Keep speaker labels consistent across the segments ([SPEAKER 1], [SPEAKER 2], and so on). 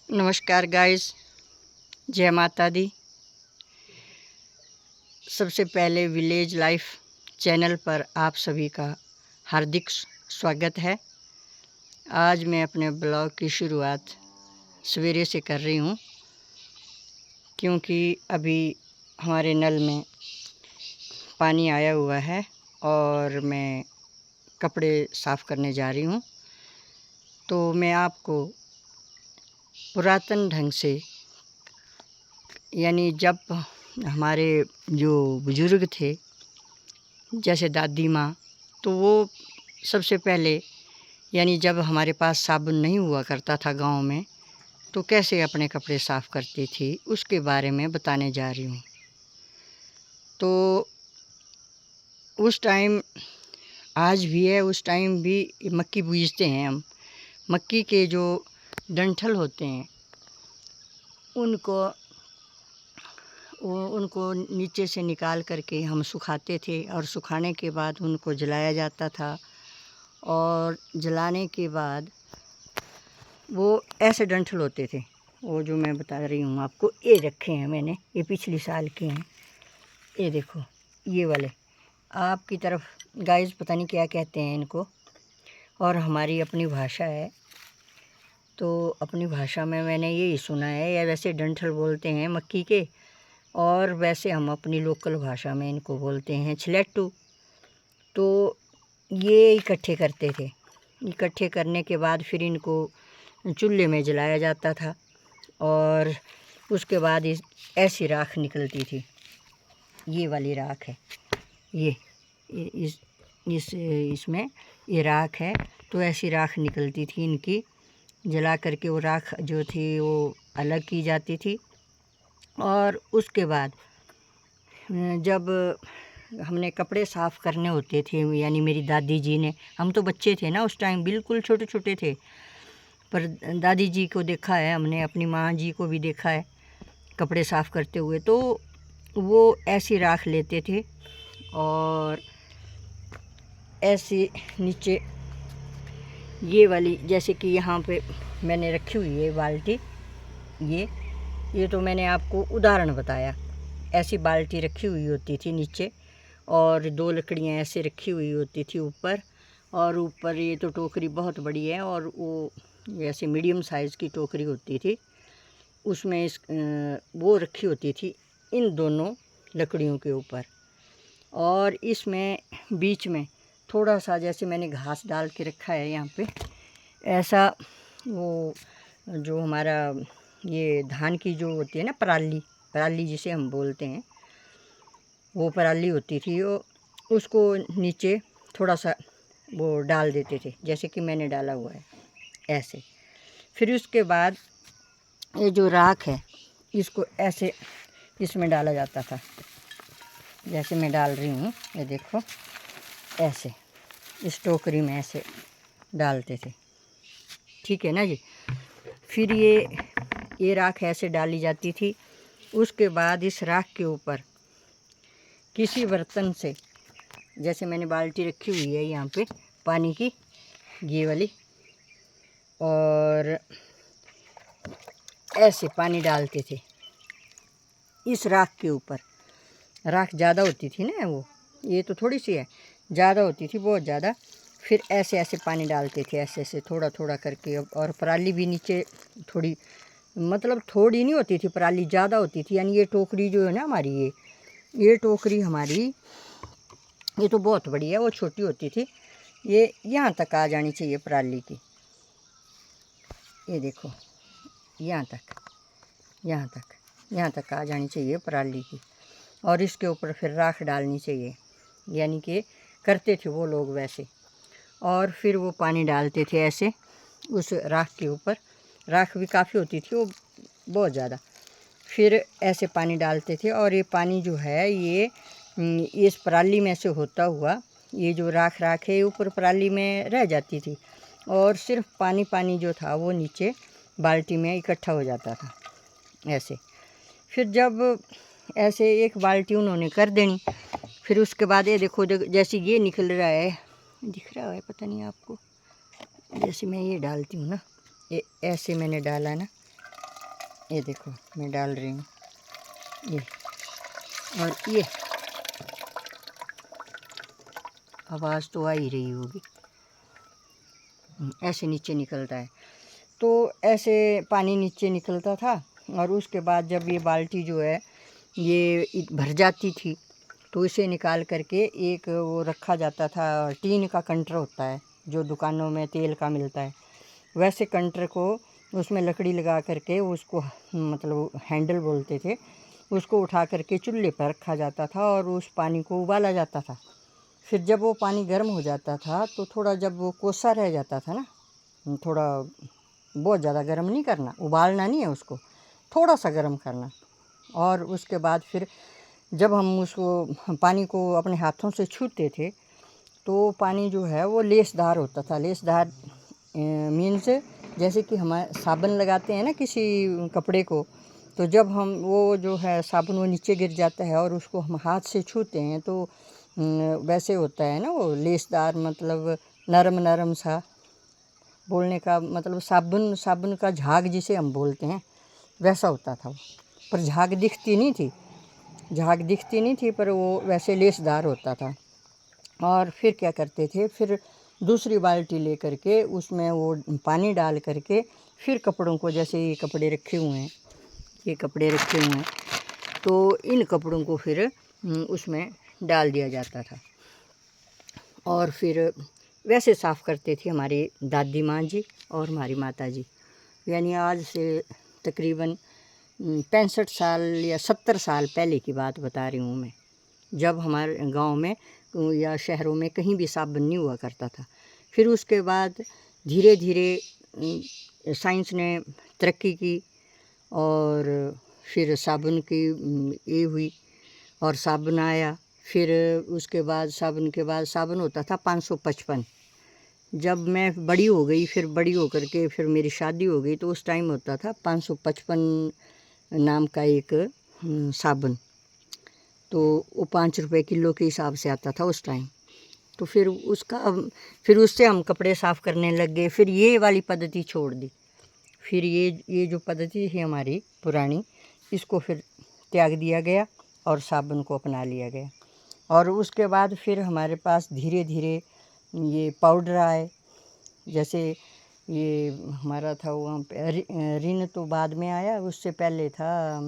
[SPEAKER 1] नमस्कार गाइस, जय माता दी। सबसे पहले विलेज लाइफ चैनल पर आप सभी का हार्दिक स्वागत है। आज मैं अपने ब्लॉग की शुरुआत सवेरे से कर रही हूँ, क्योंकि अभी हमारे नल में पानी आया हुआ है और मैं कपड़े साफ़ करने जा रही हूँ। तो मैं आपको पुरातन ढंग से, यानी जब हमारे जो बुज़ुर्ग थे, जैसे दादी माँ, तो वो सबसे पहले, यानी जब हमारे पास साबुन नहीं हुआ करता था गांव में, तो कैसे अपने कपड़े साफ़ करती थी उसके बारे में बताने जा रही हूँ। तो उस टाइम आज भी है, उस टाइम भी मक्की बूझते हैं हम। मक्की के जो डंठल होते हैं उनको नीचे से निकाल करके हम सुखाते थे, और सुखाने के बाद उनको जलाया जाता था। और जलाने के बाद वो ऐसे डंठल होते थे, वो जो मैं बता रही हूँ आपको। ये रखे हैं मैंने, ये पिछले साल के हैं। ये देखो, ये वाले आपकी तरफ गाइस पता नहीं क्या कहते हैं इनको, और हमारी अपनी भाषा है, तो अपनी भाषा में मैंने यही सुना है, या वैसे डंठल बोलते हैं मक्की के, और वैसे हम अपनी लोकल भाषा में इनको बोलते हैं छलेट्टू। तो ये इकट्ठे करते थे। इकट्ठे करने के बाद फिर इनको चूल्हे में जलाया जाता था, और उसके बाद ऐसी राख निकलती थी। ये वाली राख है, ये इसमें ये राख है। तो ऐसी राख निकलती थी इनकी, जला करके वो राख जो थी वो अलग की जाती थी। और उसके बाद जब हमने कपड़े साफ़ करने होते थे, यानी मेरी दादी जी ने, हम तो बच्चे थे ना उस टाइम, बिल्कुल छोटे छोटे थे, पर दादी जी को देखा है हमने, अपनी माँ जी को भी देखा है कपड़े साफ़ करते हुए। तो वो ऐसी राख लेते थे और ऐसे नीचे ये वाली, जैसे कि यहाँ पे मैंने रखी हुई है बाल्टी, ये तो मैंने आपको उदाहरण बताया। ऐसी बाल्टी रखी हुई होती थी नीचे, और दो लकड़ियाँ ऐसे रखी हुई होती थी ऊपर, और ऊपर ये तो टोकरी बहुत बड़ी है, और वो ऐसे मीडियम साइज़ की टोकरी होती थी, उसमें वो रखी होती थी इन दोनों लकड़ियों के ऊपर। और इसमें बीच में थोड़ा सा, जैसे मैंने घास डाल के रखा है यहाँ पे, ऐसा वो जो हमारा ये धान की जो होती है ना पराली जिसे हम बोलते हैं, वो पराली होती थी, वो उसको नीचे थोड़ा सा वो डाल देते थे, जैसे कि मैंने डाला हुआ है ऐसे। फिर उसके बाद ये जो राख है इसको ऐसे इसमें डाला जाता था, जैसे मैं डाल रही हूँ, ये देखो, ऐसे इस टोकरी में ऐसे डालते थे, ठीक है ना जी। फिर ये राख ऐसे डाली जाती थी। उसके बाद इस राख के ऊपर किसी बर्तन से, जैसे मैंने बाल्टी रखी हुई है यहाँ पे पानी की, ये वाली, और ऐसे पानी डालते थे इस राख के ऊपर। राख ज़्यादा होती थी ना, वो ये तो थोड़ी सी है, ज़्यादा होती थी, बहुत ज़्यादा। फिर ऐसे ऐसे पानी डालते थे, ऐसे ऐसे थोड़ा थोड़ा करके। और पराली भी नीचे थोड़ी, मतलब थोड़ी नहीं होती थी, पराली ज़्यादा होती थी। यानी ये टोकरी जो है ना हमारी, ये टोकरी हमारी, ये तो बहुत बड़ी है, वो छोटी होती थी। ये यहाँ तक आ जानी चाहिए पराली की, ये देखो, यहाँ तक आ जानी चाहिए पराली की। और इसके ऊपर फिर राख डालनी चाहिए, यानी कि करते थे वो लोग वैसे। और फिर वो पानी डालते थे ऐसे उस राख के ऊपर। राख भी काफ़ी होती थी, वो बहुत ज़्यादा। फिर ऐसे पानी डालते थे, और ये पानी जो है ये इस पराली में से होता हुआ, ये जो राख है ऊपर पराली में रह जाती थी, और सिर्फ पानी पानी जो था वो नीचे बाल्टी में इकट्ठा हो जाता था ऐसे। फिर जब ऐसे एक बाल्टी उन्होंने कर देनी, फिर उसके बाद ये देखो, जैसे ये निकल रहा है, दिख रहा है पता नहीं आपको, जैसे मैं ये डालती हूँ ना, ये ऐसे मैंने डाला ना, ये देखो मैं डाल रही हूँ ये, और ये आवाज़ तो आ ही रही होगी, ऐसे नीचे निकलता है। तो ऐसे पानी नीचे निकलता था, और उसके बाद जब ये बाल्टी जो है ये भर जाती थी तो इसे निकाल करके एक वो रखा जाता था, टीन का कंटर होता है जो दुकानों में तेल का मिलता है, वैसे कंटर को उसमें लकड़ी लगा करके उसको मतलब हैंडल बोलते थे, उसको उठा करके चूल्हे पर रखा जाता था और उस पानी को उबाला जाता था। फिर जब वो पानी गर्म हो जाता था तो थोड़ा जब वो कोसा रह जाता था ना, थोड़ा बहुत ज़्यादा गर्म नहीं करना, उबालना नहीं है उसको, थोड़ा सा गर्म करना। और उसके बाद फिर जब हम उसको पानी को अपने हाथों से छूते थे तो पानी जो है वो लेसदार होता था। लेसदार मीन्स जैसे कि हम साबुन लगाते हैं ना किसी कपड़े को, तो जब हम वो जो है साबुन वो नीचे गिर जाता है और उसको हम हाथ से छूते हैं तो वैसे होता है ना वो लेसदार, मतलब नरम नरम सा, बोलने का मतलब साबुन का झाग जिसे हम बोलते हैं वैसा होता था वो। पर झाग दिखती नहीं थी पर वो वैसे लेसदार होता था। और फिर क्या करते थे, फिर दूसरी बाल्टी ले करके उसमें वो पानी डाल करके फिर कपड़ों को, जैसे ये कपड़े रखे हुए हैं तो इन कपड़ों को फिर उसमें डाल दिया जाता था और फिर वैसे साफ़ करते थे हमारी दादी माँ जी और हमारी माता जी। यानी आज से तकरीबन 65 साल या 70 साल पहले की बात बता रही हूँ मैं, जब हमारे गांव में या शहरों में कहीं भी साबुन नहीं हुआ करता था। फिर उसके बाद धीरे धीरे साइंस ने तरक्की की और फिर साबुन की ये हुई और साबुन आया। फिर उसके बाद साबुन होता था 555। जब मैं बड़ी हो गई, फिर बड़ी हो करके फिर मेरी शादी हो गई तो उस टाइम होता था 555 नाम का एक साबुन, तो वो 5 रुपये किलो के हिसाब से आता था उस टाइम। तो फिर उससे हम कपड़े साफ़ करने लग गए। फिर ये वाली पद्धति छोड़ दी, फिर ये जो पद्धति थी हमारी पुरानी, इसको फिर त्याग दिया गया और साबुन को अपना लिया गया। और उसके बाद फिर हमारे पास धीरे धीरे ये पाउडर आए, जैसे ये हमारा था वहाँ पे रिन तो बाद में आया, उससे पहले था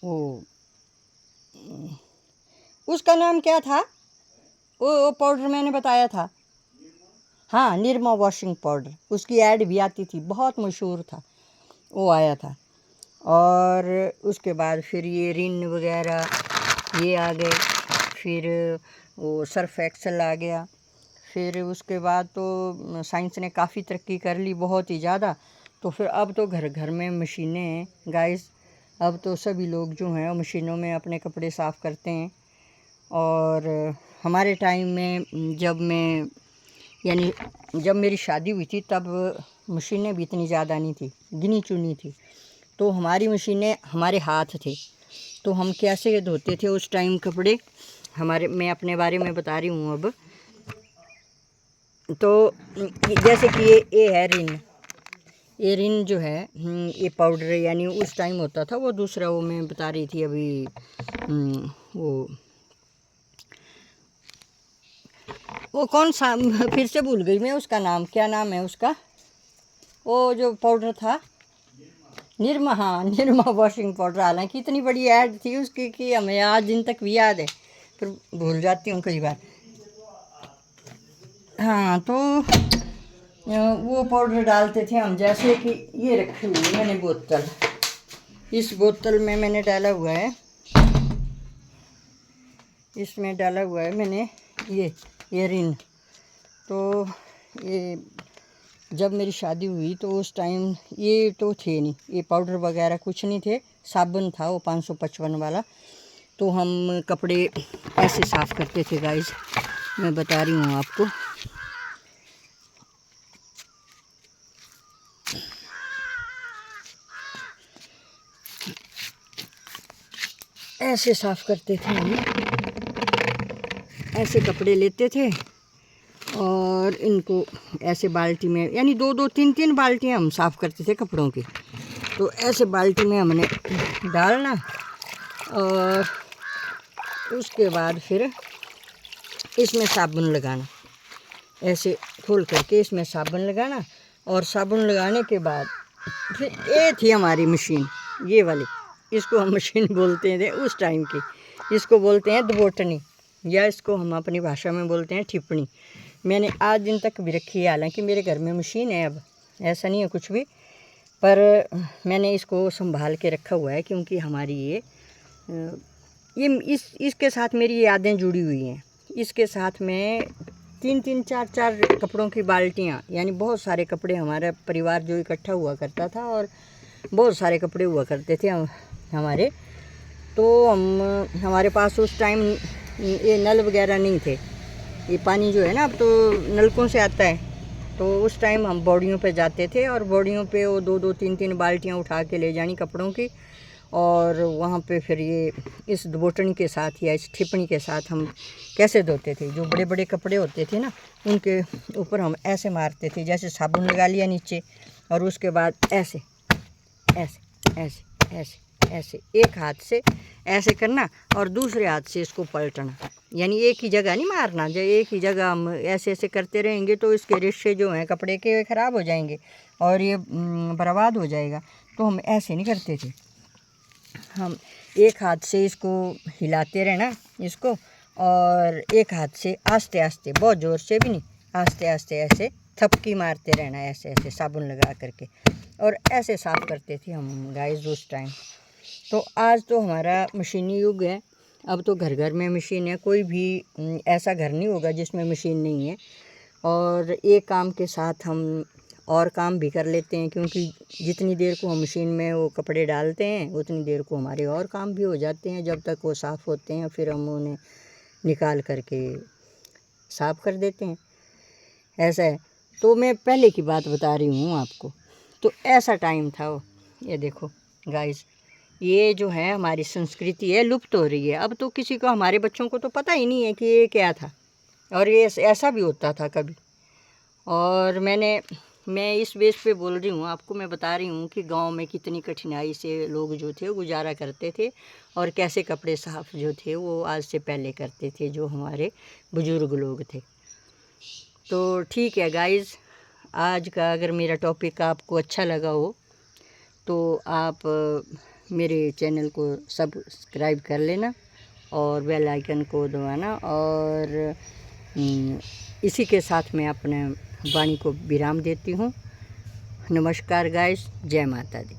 [SPEAKER 1] वो, उसका नाम क्या था वो पाउडर मैंने बताया था, हाँ निरमा वॉशिंग पाउडर, उसकी ऐड भी आती थी, बहुत मशहूर था, वो आया था। और उसके बाद फिर ये रिन वगैरह ये आ गए, फिर वो सर्फ एक्सेल आ गया। फिर उसके बाद तो साइंस ने काफ़ी तरक्की कर ली, बहुत ही ज़्यादा। तो फिर अब तो घर घर में मशीनें हैं गाइस, अब तो सभी लोग जो हैं मशीनों में अपने कपड़े साफ़ करते हैं। और हमारे टाइम में जब मेरी शादी हुई थी तब मशीनें भी इतनी ज़्यादा नहीं थी, गिनी चुनी थी। तो हमारी मशीनें हमारे हाथ थे, तो हम कैसे धोते थे उस टाइम कपड़े हमारे, मैं अपने बारे में बता रही हूँ अब। तो जैसे कि ये है रिन, ये रिन जो है ये पाउडर यानी उस टाइम होता था, वो दूसरा वो मैं बता रही थी अभी वो कौन सा फिर से भूल गई मैं उसका नाम, क्या नाम है उसका, वो जो पाउडर था निरमा, हाँ निरमा वॉशिंग पाउडर। हालांकि इतनी बड़ी ऐड थी उसकी कि हमें आज दिन तक भी याद है, फिर भूल जाती हूँ कई बार। हाँ तो वो पाउडर डालते थे हम, जैसे कि ये रखी हुई है मैंने बोतल, इस बोतल में मैंने डाला हुआ है, इसमें डाला हुआ है मैंने ये रिन। तो ये जब मेरी शादी हुई तो उस टाइम ये तो थे नहीं, ये पाउडर वगैरह कुछ नहीं थे, साबुन था वो 555 वाला। तो हम कपड़े ऐसे साफ़ करते थे गाइस, मैं बता रही हूँ आपको। ऐसे साफ़ करते थे हम, ऐसे कपड़े लेते थे और इनको ऐसे बाल्टी में, यानी 2-2 3-3 बाल्टियाँ हम साफ़ करते थे कपड़ों की। तो ऐसे बाल्टी में हमने डालना और उसके बाद फिर इसमें साबुन लगाना, ऐसे खोल करके इसमें साबुन लगाना। और साबुन लगाने के बाद फिर ये थी हमारी मशीन, ये वाली, इसको हम मशीन बोलते थे उस टाइम की। इसको बोलते हैं दबोटनी, या इसको हम अपनी भाषा में बोलते हैं ठिपनी। मैंने आज दिन तक भी रखी है, हालांकि मेरे घर में मशीन है, अब ऐसा नहीं है कुछ भी, पर मैंने इसको संभाल के रखा हुआ है क्योंकि हमारी ये इसके साथ मेरी यादें जुड़ी हुई हैं। इसके साथ में 3-3, 4-4 कपड़ों की बाल्टियाँ, यानी बहुत सारे कपड़े, हमारा परिवार जो इकट्ठा हुआ करता था और बहुत सारे कपड़े हुआ करते थे हमारे। तो हमारे पास उस टाइम ये नल वगैरह नहीं थे, ये पानी जो है ना अब तो नलकों से आता है। तो उस टाइम हम बॉडियों पे जाते थे और बॉडियों पे वो 2-2, 3-3 बाल्टियाँ उठा के ले जानी कपड़ों की, और वहाँ पे फिर ये इस दबोटनी के साथ या इस ठिपनी के साथ हम कैसे धोते थे। जो बड़े बड़े कपड़े होते थे ना, उनके ऊपर हम ऐसे मारते थे, जैसे साबुन लगा लिया नीचे, और उसके बाद ऐसे ऐसे ऐसे ऐसे ऐसे एक हाथ से ऐसे करना और दूसरे हाथ से इसको पलटना। यानी एक ही जगह नहीं मारना, जब एक ही जगह हम ऐसे ऐसे करते रहेंगे तो इसके रिश्ते जो हैं कपड़े के ख़राब हो जाएंगे और ये बर्बाद हो जाएगा। तो हम ऐसे नहीं करते थे, हम एक हाथ से इसको हिलाते रहना इसको, और एक हाथ से आस्ते आस्ते, बहुत ज़ोर से भी नहीं, आस्ते आस्ते ऐसे थपकी मारते रहना, ऐसे ऐसे साबुन लगा करके, और ऐसे साफ़ करते थे हम गाइस उस टाइम। तो आज तो हमारा मशीनी युग है, अब तो घर घर में मशीन है, कोई भी ऐसा घर नहीं होगा जिसमें मशीन नहीं है। और एक काम के साथ हम और काम भी कर लेते हैं, क्योंकि जितनी देर को हम मशीन में वो कपड़े डालते हैं उतनी देर को हमारे और काम भी हो जाते हैं। जब तक वो साफ़ होते हैं फिर हम उन्हें निकाल करके साफ़ कर देते हैं, ऐसा है। तो मैं पहले की बात बता रही हूँ आपको, तो ऐसा टाइम था वो। ये देखो गाइस, ये जो है हमारी संस्कृति है, लुप्त हो रही है। अब तो किसी को, हमारे बच्चों को तो पता ही नहीं है कि ये क्या था और ये ऐसा भी होता था कभी। और मैं इस बेस पे बोल रही हूँ आपको, मैं बता रही हूँ कि गांव में कितनी कठिनाई से लोग जो थे गुजारा करते थे, और कैसे कपड़े साफ़ जो थे वो आज से पहले करते थे जो हमारे बुज़ुर्ग लोग थे। तो ठीक है गाइज़, आज का अगर मेरा टॉपिक आपको अच्छा लगा हो तो आप मेरे चैनल को सब्सक्राइब कर लेना और बेल आइकन को दबाना। और इसी के साथ मैं अपने वाणी को विराम देती हूँ। नमस्कार गाइस, जय माता दी।